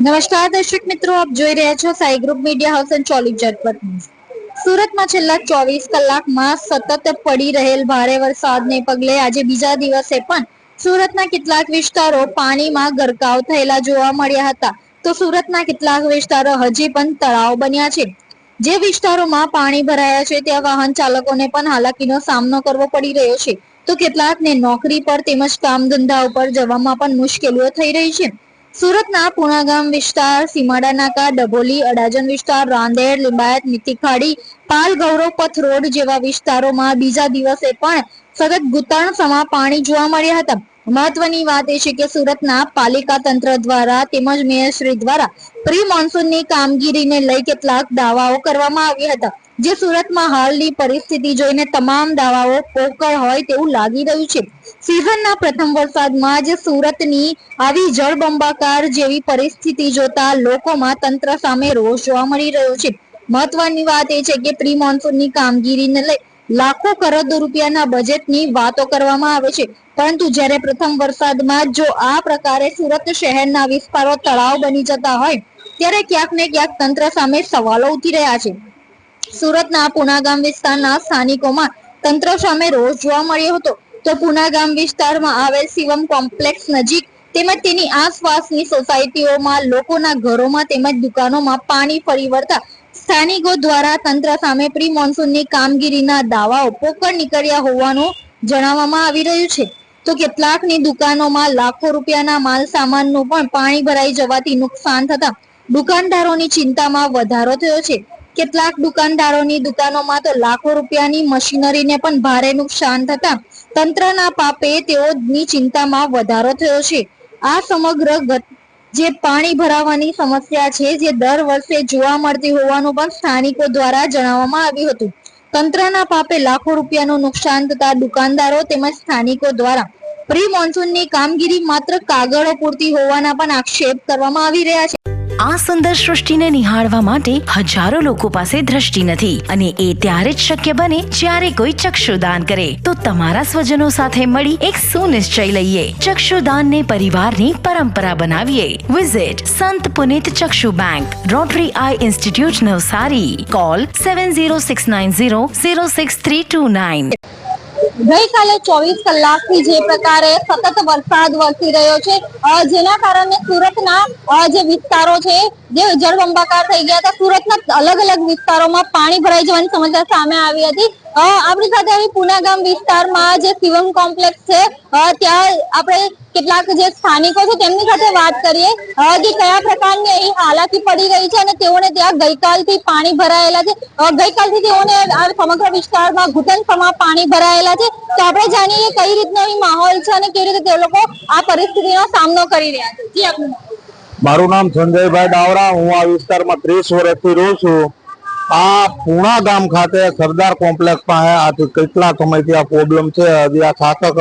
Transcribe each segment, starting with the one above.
નમસ્કાર દર્શક મિત્રો, આપ જોઈ રહ્યા છો Sai group media house and ચોલી ઝટપટ ન્યૂઝ। સુરતમાં છેલ્લા 24 કલાકમાં સતત પડી રહેલ ભારે વરસાદને પગલે આજે બીજા દિવસે પણ સુરતના કેટલાક વિસ્તારો પાણીમાં ગરકાવ થયેલા જોવા મળ્યા હતા, તો સુરતના કેટલાક વિસ્તારો હજી પણ તળાવ બન્યા છે। જે વિસ્તારોમાં પાણી ભરાયા છે ત્યાં વાહન ચાલકોને પણ હાલાકીનો સામનો કરવો પડી રહ્યો છે, તો કેટલાકને નોકરી પર તેમજ કામ ધંધા ઉપર જવામાં પણ મુશ્કેલીઓ થઈ રહી છે। સુરતના પુણાગામ વિસ્તાર, સીમાડા નાકા, ડભોલી, અડાજણ વિસ્તાર, રાંદેર, લિંબાયત, મિત્તીખાડી, પાલ, ગૌરવ પથ રોડ જેવા વિસ્તારોમાં બીજા દિવસે પણ સતત ઘૂંટણસમા પાણી જોવા મળ્યા હતા। મહત્વની વાત એ છે કે સુરતના પાલિકા તંત્ર દ્વારા તેમજ મેયરશ્રી દ્વારા પ્રી મોન્સૂનની કામગીરીને લઈ કેટલાક દાવાઓ કરવામાં આવ્યા હતા, જે સુરતમાં હાલની પરિસ્થિતિ જોઈને તમામ દાવાઓ પોકળ હોય તેવું લાગી રહ્યું છે। સિઝનના પ્રથમ વરસાદમાં જ સુરતની આવી જળબંબાકાર જેવી પરિસ્થિતિ જોતા લોકોમાં તંત્ર સામે રોષ જોવા મળી રહ્યો છે। મહત્વની વાત એ છે કે પ્રી મોન્સૂનની કામગીરીને લઈ લાખો કરોડો રૂપિયાના બજેટની વાતો કરવામાં આવે છે, પરંતુ જ્યારે પ્રથમ વરસાદમાં જો આ પ્રકારે સુરત શહેરના વિસ્તારો તળાવ બની જતા હોય ત્યારે ક્યાંક ને ક્યાંક તંત્ર સામે સવાલો ઉઠી રહ્યા છે। સુરતના પુણાગામ વિસ્તારના સ્થાનિકોમાં તંત્ર સામે રોષ જોવા મળ્યો હતો, તો પુણાગામ વિસ્તારમાં આવેલ શિવમ કોમ્પ્લેક્સ નજીક તેમજ તેની આસપાસની સોસાયટીઓમાં લોકોના ઘરોમાં તેમજ દુકાનોમાં પાણી ફરી વળતા સ્થાનિકો દ્વારા તંત્ર સામે પ્રી મોન્સૂનની કામગીરીના દાવાઓ પોકળ નીકળ્યા હોવાનું જણાવવામાં આવી રહ્યું છે, તો કેટલાકની દુકાનોમાં લાખો રૂપિયાના માલ સામાનનું પણ પાણી ભરાઈ જવાથી નુકસાન થતા દુકાનદારોની ચિંતામાં વધારો થયો છે। કેટલાક દુકાનદારોની દુકાનોમાં તો લાખો રૂપિયાની મશીનરીને પણ ભારે નુકસાન થતા તંત્રના પાપે તેઓની ચિંતામાં વધારો થયો છે। આ સમગ્ર જે પાણી ભરાવાની સમસ્યા છે જે દર વર્ષે જોવા મળતી હોવાનું પણ સ્થાનિકો દ્વારા જણાવવામાં આવ્યું હતું। તંત્રના પાપે લાખો રૂપિયાનું નુકસાન થતા દુકાનદારો તેમજ સ્થાનિકો દ્વારા પ્રી મોન્સૂનની કામગીરી માત્ર કાગળો પૂરતી હોવાના પણ આક્ષેપ કરવામાં આવી રહ્યા છે। આ સુંદર સૃષ્ટિને નિહાળવા માટે હજારો લોકો પાસે દ્રષ્ટિ નથી, અને એ ત્યારે જ શક્ય બને જ્યારે કોઈ ચક્ષુદાન કરે। તો તમારા સ્વજનો સાથે મળી એક સુનિશ્ચય લઈએ, ચક્ષુદાનને પરિવારની પરંપરા બનાવીએ। Visit Sant Punit Chakshu bank, Rotary eye institute, Navsari. Call 7069006329। ગઈકાલે 24 કલાકથી જે પ્રકારે સતત વરસાદ વરસી રહ્યો છે, જેના કારણે સુરતના જે વિસ્તારો છે જે જળબંબાકાર થઈ ગયા હતા। સુરતના અલગ અલગ વિસ્તારોમાં પાણી ભરાઈ જવાની સમસ્યા સામે આવી હતી। આપણી સાથે આવી પુણાગામ વિસ્તારમાં જે શિવમ કોમ્પ્લેક્સ છે ત્યાં આપણે કેટલાક જે સ્થાનિકો છે તેમની સાથે વાત કરીએ કે કયા પ્રકારની અહીં હાલાકી પડી રહી છે અને તેઓને ત્યાં ગઈકાલથી પાણી ભરાયેલા છે। ગઈકાલથી તેઓને આ સમગ્ર વિસ્તારમાં ઘૂંટણસમા પાણી ભરાયેલા છે, તો આપણે જાણીએ કઈ રીતનો અહીં માહોલ છે અને કેવી રીતે તે લોકો આ પરિસ્થિતિનો સામનો કરી રહ્યા છે। જી આપનું મારું નામ સંજયભાઈ ડાવરા, હું આ વિસ્તારમાં 30 વર્ષથી રહું છું। આ પુણા ગામ ખાતે સરદાર કોમ્પ્લેક્સ પાસે આથી કેટલા સમયથી આ પ્રોબ્લેમ છે। હજી આ શાસક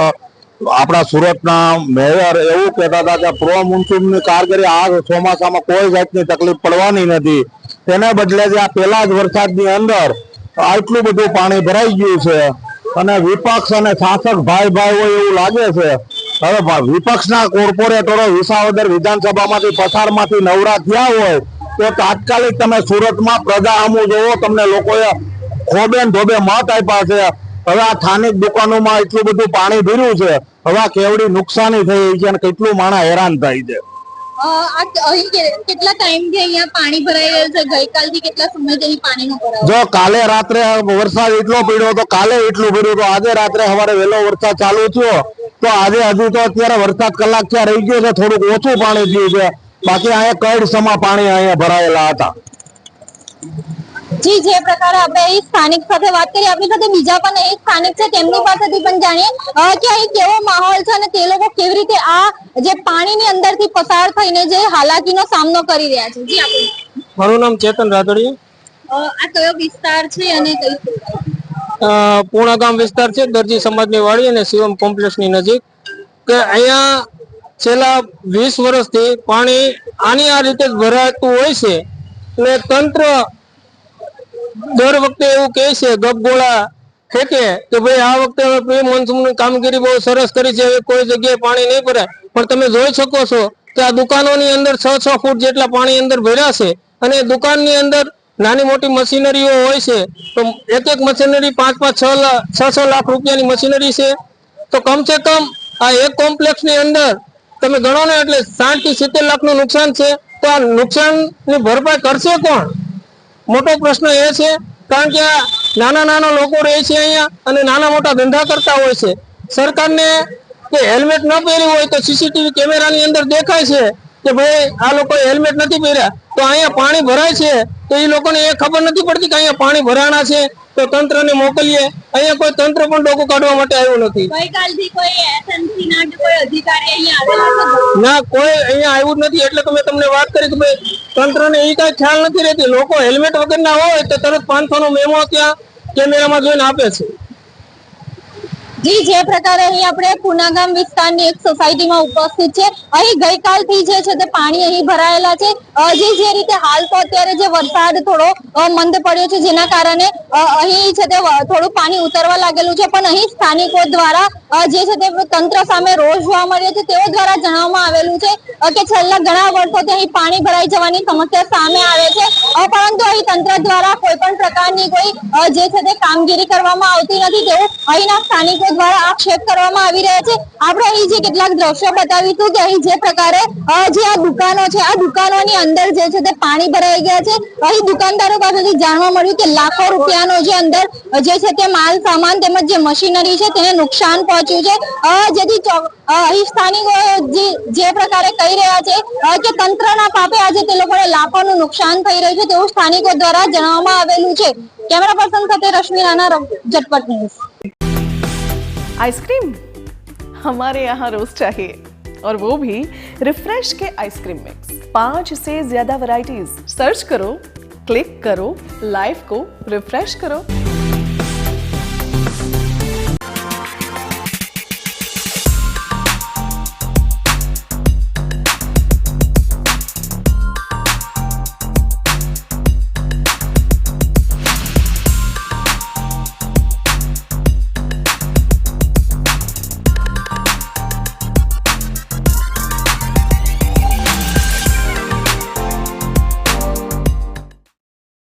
આપણા સુરતના મેયર એવું કહેતા હતા કે પ્રો મોન્સૂનની કામગીરી આ ચોમાસામાં કોઈ જાતની તકલીફ પડવાની નથી, તેને બદલે જે આ પહેલા જ વરસાદની અંદર આટલું બધું પાણી ભરાઈ ગયું છે અને વિપક્ષ અને શાસક ભાઈ ભાઈ હોય એવું લાગે છે। હવે વિપક્ષના કોર્પોરેટરો વિસાવદર વિધાનસભામાંથી પસારમાંથી નવરા થયા હોય તો તાત્કાલિક તમે સુરતમાં પ્રજા આમું જોવો, તમને લોકોએ ખોબે ધોબે મત આપ્યા છે। હવે આ સ્થાનિક દુકાનોમાં એટલું બધું પાણી ભર્યું છે, હવે કેવડી નુકસાની થઈ છે અને કેટલું માણસ હેરાન થાય છે। કેટલા ટાઈમથી અહીંયા પાણી ભરાઈ રહ્યું છે? ગઈકાલથી કેટલા સમયથી પાણીનો ભરાવો? જો કાલે રાત્રે વરસાદ એટલો પડ્યો તો કાલે એટલું પડ્યું તો આજે રાત્રે સવારે વહેલો વરસાદ ચાલુ થયો તો આજે હજુ તો અત્યારે વરસાદ કલાક ત્યાં રહી ગયો છે, થોડુંક ઓછું પાણી થયું છે, બાકી અહીંયા કઈડ સમા પાણી અહીંયા ભરાયેલા હતા। જી, જે પ્રકારે આપણે અહીં સ્થાનિક સાથે વાત કરી, આપણી સાથે બીજા પણ અહીં સ્થાનિક છે, તેમની પાસેથી પણ જાણીએ કે અહીં કેવો માહોલ છે અને તે લોકો કેવી રીતે આ જે પાણીની અંદરથી પસાર થઈને જે હાલાકીનો સામનો કરી રહ્યા છે। જી આપણે મારું નામ ચેતન રાદડિયા। આ કયો વિસ્તાર છે અને કઈ પુણાગામ વિસ્તાર છે, દરજી સમાજની વાડી અને શિવમ કોમ્પ્લેક્સની નજીક। કે અહીંયા છેલ્લા 20 વર્ષથી પાણી આની આ રીતે જ ભરાતું હોય છે અને તંત્ર દર વખતે એવું કહે છે, ગપગોળા ફેંકે કે ભાઈ આ વખતે પ્રી મોન્સૂનની કામગીરી બહુ સરસ કરી છે, કોઈ જગ્યાએ પાણી નહીં ભરાય, પણ તમે જોઈ શકો છો કે આ દુકાનોની અંદર 6 ફૂટ જેટલા પાણી અંદર ભર્યા છે અને દુકાનની અંદર નાની મોટી મશીનરીઓ હોય છે તો એક મશીનરી 5-6 લાખ રૂપિયાની મશીનરી છે. તો કમસે કમ આ એક કોમ્પ્લેક્સની અંદર તમે ગણો ને એટલે 60 થી 70 લાખનું નુકસાન છે. તો આ નુકસાનની ભરપાઈ કરશે કોણ? મોટો પ્રશ્ન એ છે. કારણ કે નાના લોકો રહે છે અહીંયા અને નાના મોટા ધંધા કરતા હોય છે. સરકારને કે હેલ્મેટ ન પહેર્યું હોય તો સીસીટીવી કેમેરાની અંદર દેખાય છે કે ભાઈ આ લોકોએ હેલ્મેટ નથી પહેર્યા, તો અહીંયા પાણી ભરાય છે તો એ લોકોને એ ખબર નથી પડતી કે અહીંયા પાણી ભરાણા છે તો તંત્રને મોકલીએ. અહીંયા કોઈ તંત્ર પણ ડોકું કાઢવા માટે આવ્યું નથી. ગઈકાલથી કોઈ એસએમસી ના કે કોઈ અધિકારી અહીંયા આવેલા છે? ના, કોઈ અહીંયા આવ્યું જ નથી. એટલે તો મેં તમને વાત કરી કે ભાઈ તંત્રને એ કઈ ખ્યાલ નથી રહેતી. લોકો હેલ્મેટ વગરના હોય તો તરત 500 નો મેમો ત્યાં કેમેરામાં જોઈને આપે છે. જી, જે પ્રકારે અહીં આપણે પુનાગામ વિસ્તારની એક સોસાયટીમાં ઉપસ્થિત છે, અહીં ગઈકાલથી જે છે તે પાણી અહીં ભરાયેલા છે. જે રીતે હાલ તો અત્યારે જે વરસાદ થોડો મંદ પડ્યો છે જેના કારણે અહીં છે તે થોડું પાણી ઉતરવા લાગેલું છે, પણ અહીં સ્થાનિકો દ્વારા જે છે તે તંત્ર સામે રોષ જોવા મળ્યો છે. તેઓ દ્વારા જણાવવામાં આવેલું છે કે છેલ્લા ઘણા વર્ષોથી અહીં પાણી ભરાઈ જવાની સમસ્યા સામે આવે છે, પરંતુ અહીં તંત્ર દ્વારા કોઈ પણ પ્રકારની કોઈ જે છે તે કામગીરી કરવામાં આવતી નથી તેવું અહીંના સ્થાનિકો દ્વારા આક્ષેપ કરવામાં આવી રહ્યા છે. આપણે અહીં જે કેટલાક દ્રશ્યો બતાવીશું કે અહીં જે પ્રકારે જે આ દુકાનો છે, આ દુકાનોની અંદર જે છે તે પાણી ભરાઈ ગયા છે. અહીં દુકાનદારો પાસેથી જાણવા મળ્યું કે લાખો રૂપિયાનો જે અંદર જે છે તે માલ સામાન તેમજ જે મશીનરી છે તેને નુકસાન પહોંચ્યું છે. જેથી અહીં સ્થાનિકો જે પ્રકારે કહી રહ્યા છે કે તંત્રના પાપે આજે તે લોકોને લાખોનું નુકસાન થઈ રહ્યું છે તેવું સ્થાનિકો દ્વારા જણાવવામાં આવેલું છે. कैमरा पर्सन સાથે रश्मि राणा, झटपट न्यूज। आइसक्रीम हमारे यहाँ रोज चाहिए और वो भी रिफ्रेश के आइसक्रीम मिक्स। 5 से ज्यादा वैरायटीज। सर्च करो, क्लिक करो, लाइफ को रिफ्रेश करो।